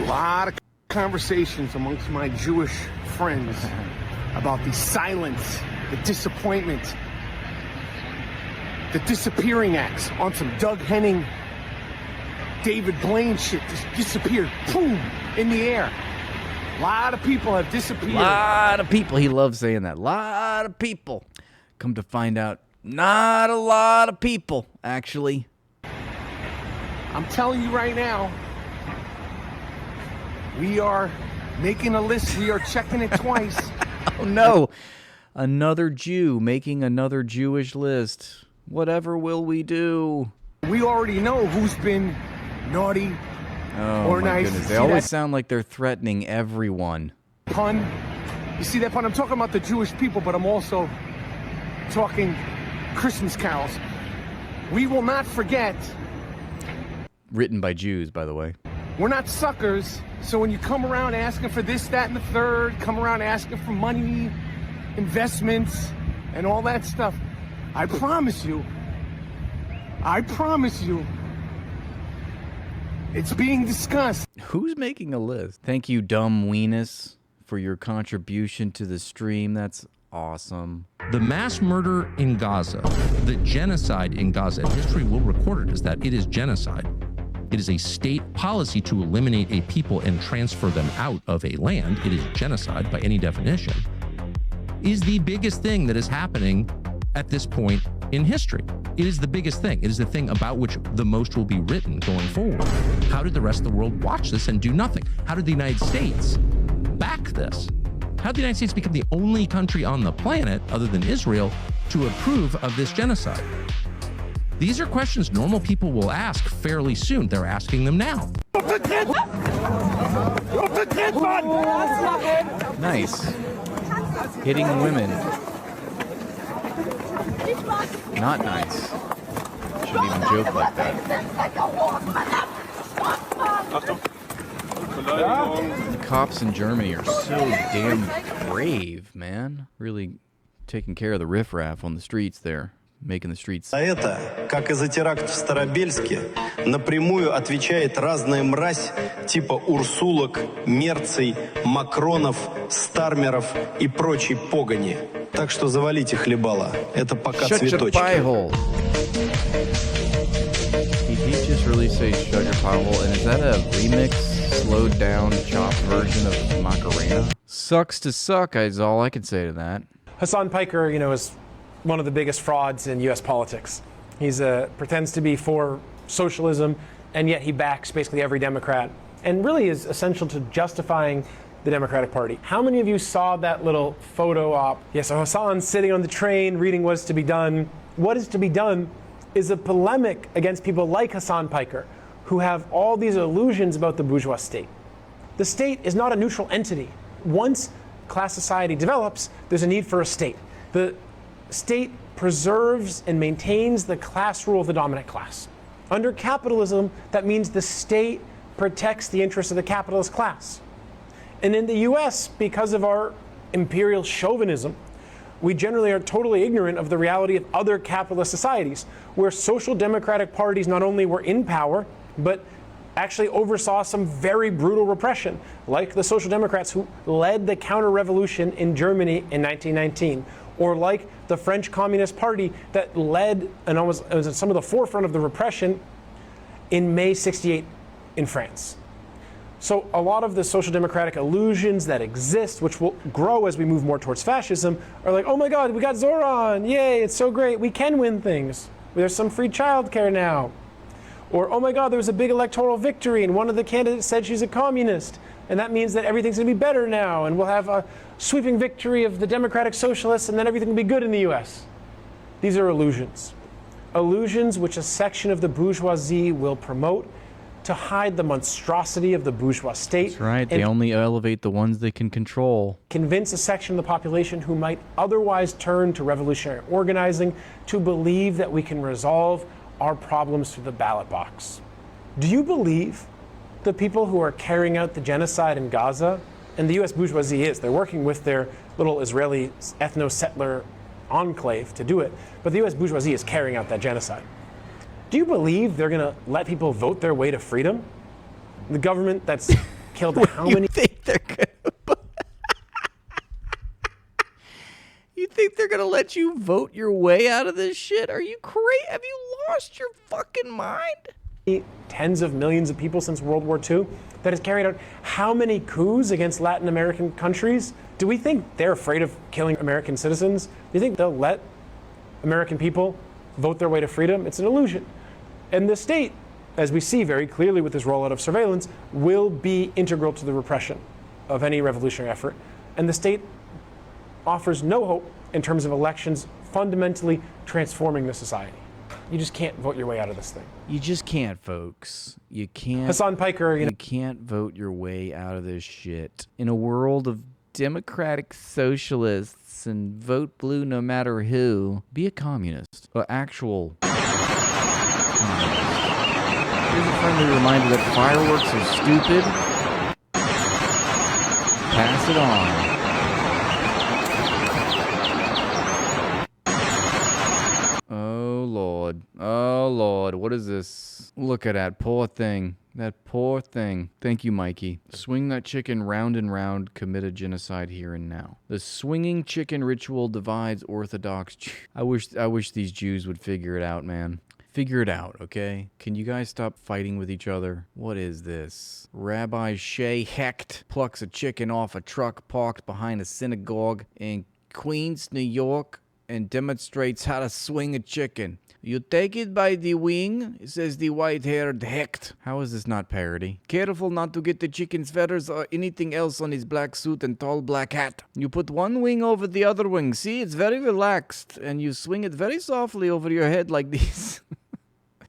A lot of conversations amongst my Jewish friends about the silence, the disappointment, the disappearing acts on some Doug Henning, David Blaine shit just disappeared, boom, in the air. A lot of people have disappeared. A lot of people. He loves saying that. A lot of people. Come to find out, not a lot of people, actually. I'm telling you right now, we are making a list. We are checking it twice. Oh, no. Another Jew making another Jewish list. Whatever will we do? We already know who's been naughty or my nice. Goodness. They always sound like they're threatening everyone. Pun? You see that pun? I'm talking about the Jewish people, but I'm also talking Christmas carols. We will not forget. Written by Jews, by the way. We're not suckers, so when you come around asking for this, that, and the third, come around asking for money, investments, and all that stuff, I promise you, it's being discussed. Who's making a list? Thank you, Dumb Weenus, for your contribution to the stream. That's awesome. The mass murder in Gaza, the genocide in Gaza, and history will record it as that it is genocide. It is a state policy to eliminate a people and transfer them out of a land. It is genocide by any definition. Is the biggest thing that is happening at this point in history. It is the biggest thing. It is the thing about which the most will be written going forward. How did the rest of the world watch this and do nothing? How did the United States back this? How did the United States become the only country on the planet, other than Israel, to approve of this genocide? These are questions normal people will ask fairly soon. They're asking them now. Nice. Hitting women. Not nice. Shouldn't even joke like that. The cops in Germany are so damn brave, man. Really taking care of the riffraff on the streets there. Making the streets. За это, как и за теракт в Старобельске, напрямую отвечает разная мразь типа Урсулок, Мерцей, Макронов, Стармеров и прочей погони. Так что завалите хлебала. Это пока цветочки. He just really say shut your pie hole, and is that a remix, slowed down, chopped version of Macarena? Sucks to suck is all I could say to that. Hassan Piker, is one of the biggest frauds in U.S. politics. He's pretends to be for socialism, and yet he backs basically every Democrat, and really is essential to justifying the Democratic Party. How many of you saw that little photo op? Yes, so Hassan's sitting on the train reading What's to Be Done. What is to be done is a polemic against people like Hassan Piker, who have all these illusions about the bourgeois state. The state is not a neutral entity. Once class society develops, there's a need for a state. The state preserves and maintains the class rule of the dominant class. Under capitalism, that means the state protects the interests of the capitalist class. And in the US, because of our imperial chauvinism, we generally are totally ignorant of the reality of other capitalist societies, where social democratic parties not only were in power, but actually oversaw some very brutal repression, like the Social Democrats who led the counter-revolution in Germany in 1919, or like the French Communist Party that led and was at some of the forefront of the repression in May '68 in France. So a lot of the social democratic illusions that exist, which will grow as we move more towards fascism, are like, oh my God, we got Zoran, yay, it's so great, we can win things. There's some free childcare now. Or, oh my God, there was a big electoral victory and one of the candidates said she's a communist, and that means that everything's gonna be better now, and we'll have a sweeping victory of the democratic socialists, and then everything will be good in the US. These are illusions. Illusions which a section of the bourgeoisie will promote to hide the monstrosity of the bourgeois state. That's right, they only elevate the ones they can control. Convince a section of the population who might otherwise turn to revolutionary organizing to believe that we can resolve our problems through the ballot box. Do you believe the people who are carrying out the genocide in Gaza, and the US bourgeoisie they're working with their little Israeli ethno-settler enclave to do it, but the US bourgeoisie is carrying out that genocide. Do you believe they're going to let people vote their way to freedom? The government that's killed how You many think they're gonna? You think they're gonna let you vote your way out of this shit? Are you crazy? Have you lost your fucking mind? tens of millions of people since World War II, that has carried out how many coups against Latin American countries? Do we think they're afraid of killing American citizens? Do you think they'll let American people vote their way to freedom? It's an illusion. And the state, as we see very clearly with this rollout of surveillance, will be integral to the repression of any revolutionary effort. And the state offers no hope in terms of elections fundamentally transforming the society. You just can't vote your way out of this thing. You just can't, folks. You can't. Hassan Piker, You can't vote your way out of this shit. In a world of democratic socialists and vote blue no matter who, be a communist. An actual communist. Here's a friendly reminder that fireworks are stupid. Pass it on. Oh, Lord. What is this? Look at that poor thing. That poor thing. Thank you, Mikey. Swing that chicken round and round, commit a genocide here and now. The swinging chicken ritual divides Orthodox. I wish these Jews would figure it out, man. Figure it out, okay? Can you guys stop fighting with each other? What is this? Rabbi Shea Hecht plucks a chicken off a truck parked behind a synagogue in Queens, New York, and demonstrates how to swing a chicken. You take it by the wing, says the white-haired Hecht. How is this not parody? Careful not to get the chicken's feathers or anything else on his black suit and tall black hat. You put one wing over the other wing. See, it's very relaxed. And you swing it very softly over your head like this.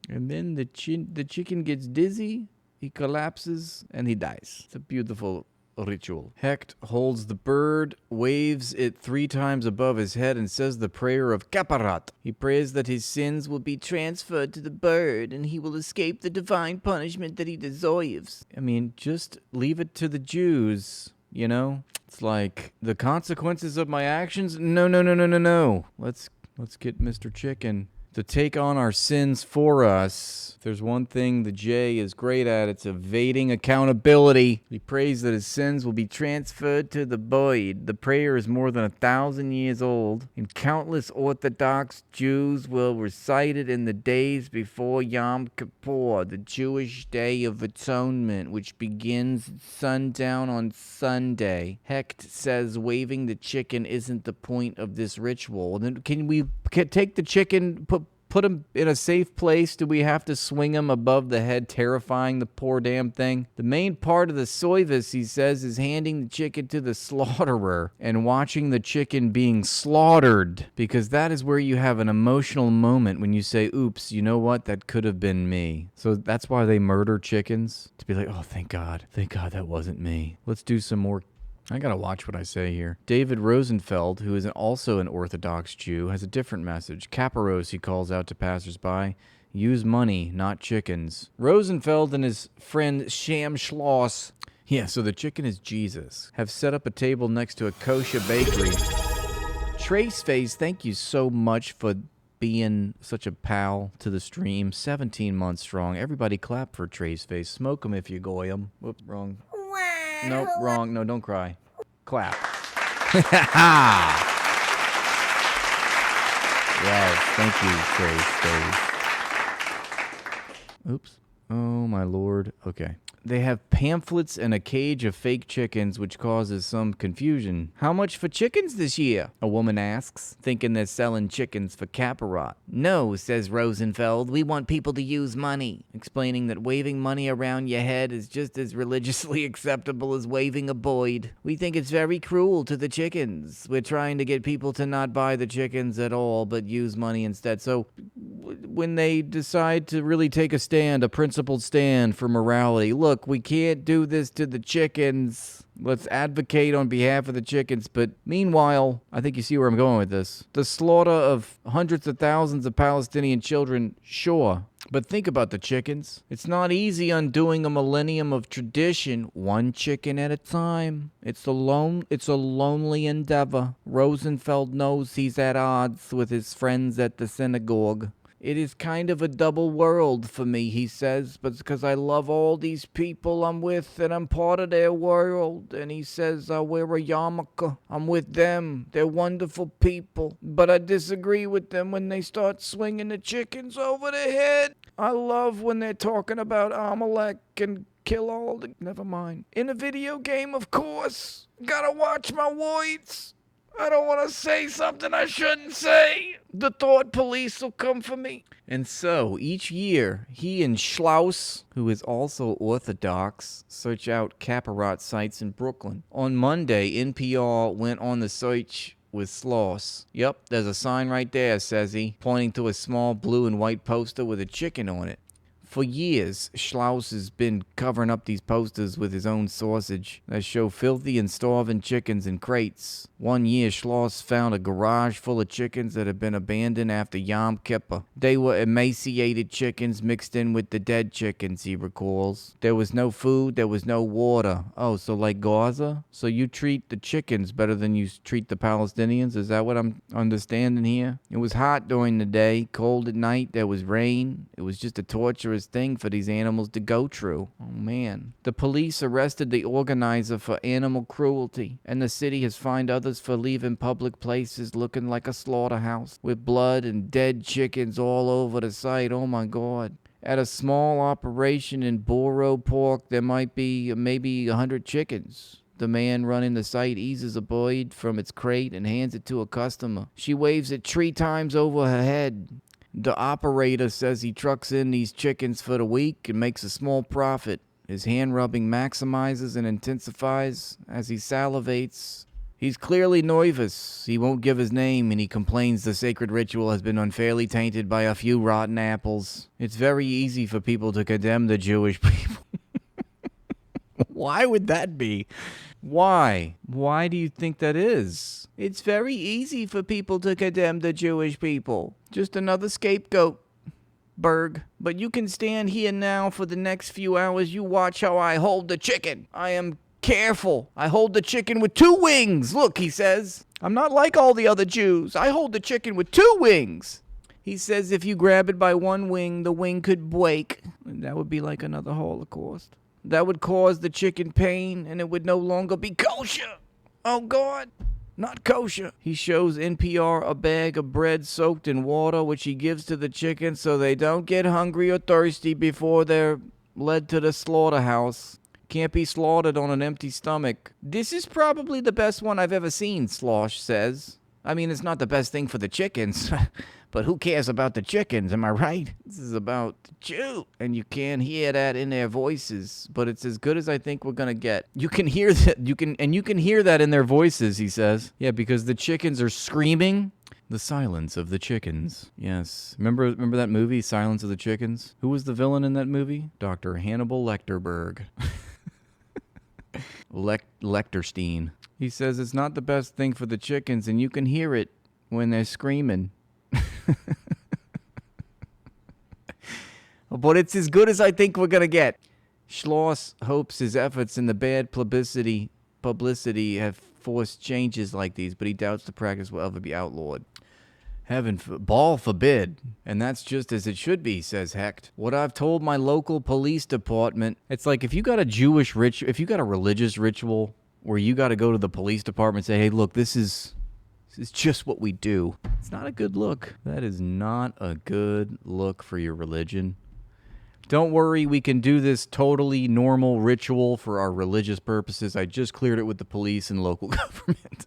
And then the chicken gets dizzy, he collapses, and he dies. It's a beautiful ritual. Hecht holds the bird, waves it 3 times above his head, and says the prayer of Kapparot. He prays that his sins will be transferred to the bird, and he will escape the divine punishment that he deserves. I mean, just leave it to the Jews, you know? It's like, the consequences of my actions? No. Let's get Mr. Chicken to take on our sins for us. If there's one thing the J is great at, it's evading accountability. He prays that his sins will be transferred to the Boyd. The prayer is more than 1,000 years old, and countless Orthodox Jews will recite it in the days before Yom Kippur, the Jewish Day of Atonement, which begins at sundown on Sunday. Hecht says waving the chicken isn't the point of this ritual. Then can we take the chicken, put him in a safe place? Do we have to swing him above the head, terrifying the poor damn thing? The main part of the soivis, he says, is handing the chicken to the slaughterer and watching the chicken being slaughtered, because that is where you have an emotional moment when you say, oops, you know what? That could have been me. So that's why they murder chickens, to be like, oh, thank God that wasn't me. Let's do some more. I gotta watch what I say here. David Rosenfeld, who is also an Orthodox Jew, has a different message. Kapparot, he calls out to passersby. Use money, not chickens. Rosenfeld and his friend Sham Schloss, yeah, so the chicken is Jesus, have set up a table next to a kosher bakery. Traceface, thank you so much for being such a pal to the stream. 17 months strong. Everybody clap for Traceface. Smoke 'em if you goy 'em. Whoops, wrong. Nope, wrong. No, don't cry. Clap. Yes, thank you, Trace. Oops. Oh, my Lord. Okay. They have pamphlets and a cage of fake chickens, which causes some confusion. How much for chickens this year? A woman asks, thinking they're selling chickens for Kapparot. No, says Rosenfeld, we want people to use money, explaining that waving money around your head is just as religiously acceptable as waving a Boyd. We think it's very cruel to the chickens. We're trying to get people to not buy the chickens at all, but use money instead. So when they decide to really take a stand, a principled stand for morality, look, we can't do this to the chickens. Let's advocate on behalf of the chickens. But meanwhile, I think you see where I'm going with this. The slaughter of hundreds of thousands of Palestinian children, sure. But think about the chickens. It's not easy undoing a millennium of tradition, one chicken at a time. It's a lonely endeavor. Rosenfeld knows he's at odds with his friends at the synagogue. It is kind of a double world for me, he says, but it's because I love all these people I'm with and I'm part of their world. And he says I wear a yarmulke. I'm with them. They're wonderful people. But I disagree with them when they start swinging the chickens over their head. I love when they're talking about Amalek and kill all the... Never mind. In a video game, of course. Gotta watch my words. I don't want to say something I shouldn't say. The thought police will come for me. And so, each year, he and Schlaus, who is also Orthodox, search out Kapparot sites in Brooklyn. On Monday, NPR went on the search with Schloss. Yep, there's a sign right there, says he, pointing to a small blue and white poster with a chicken on it. For years, Schlaus has been covering up these posters with his own sausage that show filthy and starving chickens in crates. One year, Schloss found a garage full of chickens that had been abandoned after Yom Kippur. They were emaciated chickens mixed in with the dead chickens, he recalls. There was no food, there was no water. Oh, so like Gaza? So you treat the chickens better than you treat the Palestinians? Is that what I'm understanding here? It was hot during the day, cold at night, there was rain. It was just a torturous thing for these animals to go through. Oh man. The police arrested the organizer for animal cruelty, and the city has fined others for leaving public places looking like a slaughterhouse with blood and dead chickens all over the site. Oh my God. At a small operation in Borough Park, there might be maybe 100 chickens. The man running the site eases a bird from its crate and hands it to a customer. She waves it 3 times over her head. The operator says he trucks in these chickens for the week and makes a small profit. His hand rubbing maximizes and intensifies as he salivates. He's clearly nervous. He won't give his name, and he complains the sacred ritual has been unfairly tainted by a few rotten apples. It's very easy for people to condemn the Jewish people. Why would that be? Why? Why do you think that is? It's very easy for people to condemn the Jewish people. Just another scapegoat, Berg. But you can stand here now for the next few hours. You watch how I hold the chicken. I am careful. I hold the chicken with 2 wings. Look, he says. I'm not like all the other Jews. I hold the chicken with 2 wings. He says if you grab it by 1 wing, the wing could break. And that would be like another Holocaust. That would cause the chicken pain, and it would no longer be kosher. Oh, God. Not kosher. He shows NPR a bag of bread soaked in water, which he gives to the chickens so they don't get hungry or thirsty before they're led to the slaughterhouse. Can't be slaughtered on an empty stomach. This is probably the best one I've ever seen, Slosh says. I mean, it's not the best thing for the chickens, but who cares about the chickens, am I right? This is about the Jew, and you can't hear that in their voices, but it's as good as I think we're gonna get. You can hear that, you can hear that in their voices, he says. Yeah, because the chickens are screaming. The silence of the chickens. Yes. Remember that movie, Silence of the Chickens? Who was the villain in that movie? Dr. Hannibal Lecterberg. Lecterstein. He says it's not the best thing for the chickens, and you can hear it when they're screaming. But it's as good as I think we're going to get. Schloss hopes his efforts in the bad publicity have forced changes like these, but he doubts the practice will ever be outlawed. Ball forbid. And that's just as it should be, says Hecht. What I've told my local police department, it's like if you got a religious ritual where you got to go to the police department and say, hey, look, this is just what we do. It's not a good look. That is not a good look for your religion. Don't worry, we can do this totally normal ritual for our religious purposes. I just cleared it with the police and local government.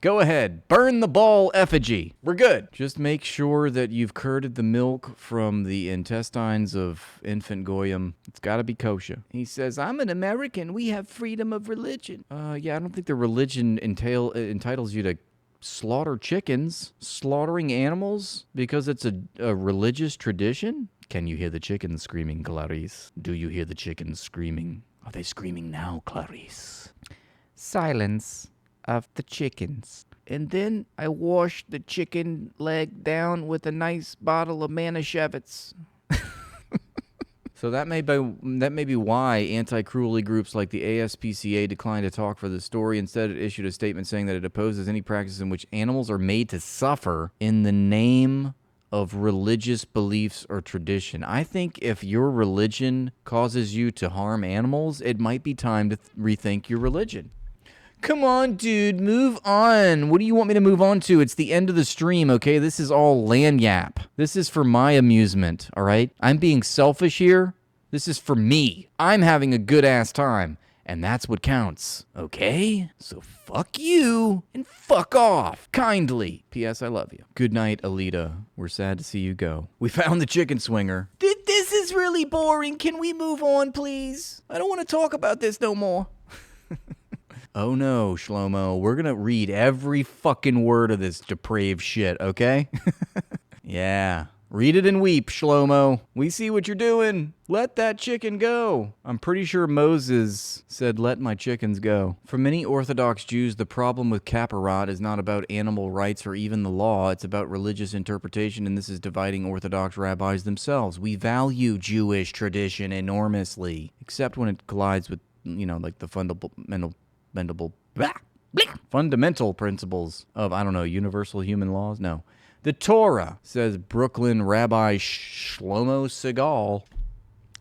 Go ahead, burn the ball effigy. We're good. Just make sure that you've curded the milk from the intestines of infant Goyim. It's got to be kosher. He says, I'm an American. We have freedom of religion. Yeah, I don't think the religion entitles you to slaughter chickens. Slaughtering animals because it's a religious tradition? Can you hear the chickens screaming, Clarice? Do you hear the chickens screaming? Are they screaming now, Clarice? Silence of the chickens. And then I washed the chicken leg down with a nice bottle of Manischewitz. So that may be why anti-cruelty groups like the ASPCA declined to talk for the story. Instead, it issued a statement saying that it opposes any practice in which animals are made to suffer in the name of religious beliefs or tradition. I think if your religion causes you to harm animals, it might be time to rethink your religion. Come on, dude, move on. What do you want me to move on to? It's the end of the stream, okay? This is all lanyap. This is for my amusement, all right? I'm being selfish here. This is for me. I'm having a good-ass time, and that's what counts, okay? So fuck you and fuck off. Kindly. P.S. I love you. Good night, Alita. We're sad to see you go. We found the chicken swinger. This is really boring. Can we move on, please? I don't want to talk about this no more. Oh no, Shlomo, we're gonna read every fucking word of this depraved shit, okay? Yeah. Read it and weep, Shlomo. We see what you're doing. Let that chicken go. I'm pretty sure Moses said, let my chickens go. For many Orthodox Jews, the problem with Kapparot is not about animal rights or even the law. It's about religious interpretation, and this is dividing Orthodox rabbis themselves. We value Jewish tradition enormously, except when it collides with, like the fundamental principles of, universal human laws? No. The Torah, says Brooklyn Rabbi Shlomo Segal.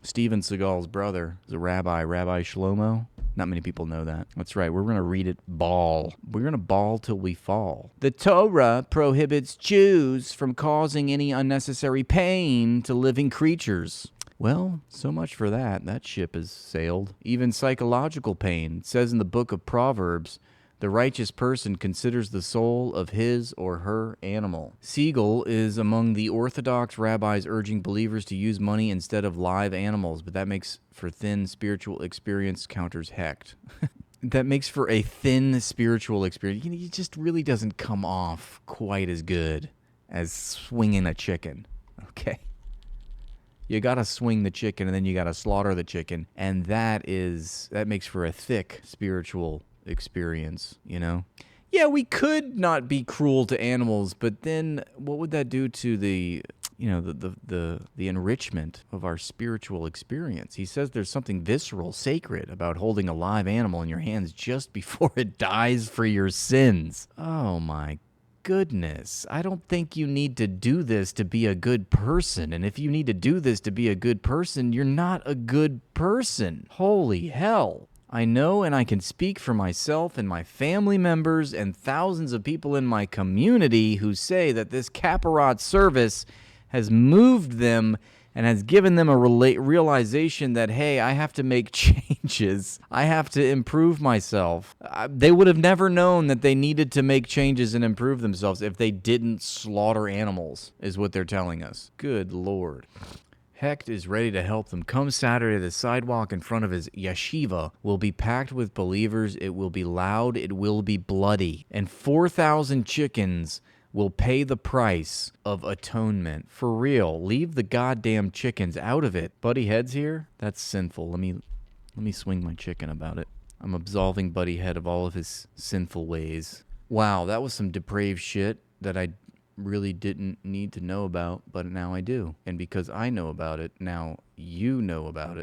Steven Seagal's brother is a rabbi, Rabbi Shlomo. Not many people know that. That's right, we're going to read it bawl. We're going to bawl till we fall. The Torah prohibits Jews from causing any unnecessary pain to living creatures. Well, so much for that. That ship has sailed. Even psychological pain. It says in the book of Proverbs, the righteous person considers the soul of his or her animal. Siegel is among the Orthodox rabbis urging believers to use money instead of live animals, but that makes for thin spiritual experience, counters Hecht. That makes for a thin spiritual experience. It just really doesn't come off quite as good as swinging a chicken. Okay? You gotta swing the chicken, and then you gotta slaughter the chicken, and that makes for a thick spiritual experience, Yeah, we could not be cruel to animals, but then what would that do to the enrichment of our spiritual experience? He says there's something visceral, sacred about holding a live animal in your hands just before it dies for your sins. Oh my goodness. I don't think you need to do this to be a good person. And if you need to do this to be a good person, you're not a good person. Holy hell. I know, and I can speak for myself and my family members and thousands of people in my community who say that this Kapparot service has moved them and has given them a realization that, hey, I have to make changes. I have to improve myself. They would have never known that they needed to make changes and improve themselves if they didn't slaughter animals, is what they're telling us. Good Lord. Hecht is ready to help them. Come Saturday, the sidewalk in front of his yeshiva will be packed with believers. It will be loud. It will be bloody. And 4,000 chickens will pay the price of atonement. For real, leave the goddamn chickens out of it. Buddy Head's here? That's sinful. Let me swing my chicken about it. I'm absolving Buddy Head of all of his sinful ways. Wow, that was some depraved shit that I really didn't need to know about, but now I do. And because I know about it, now you know about it.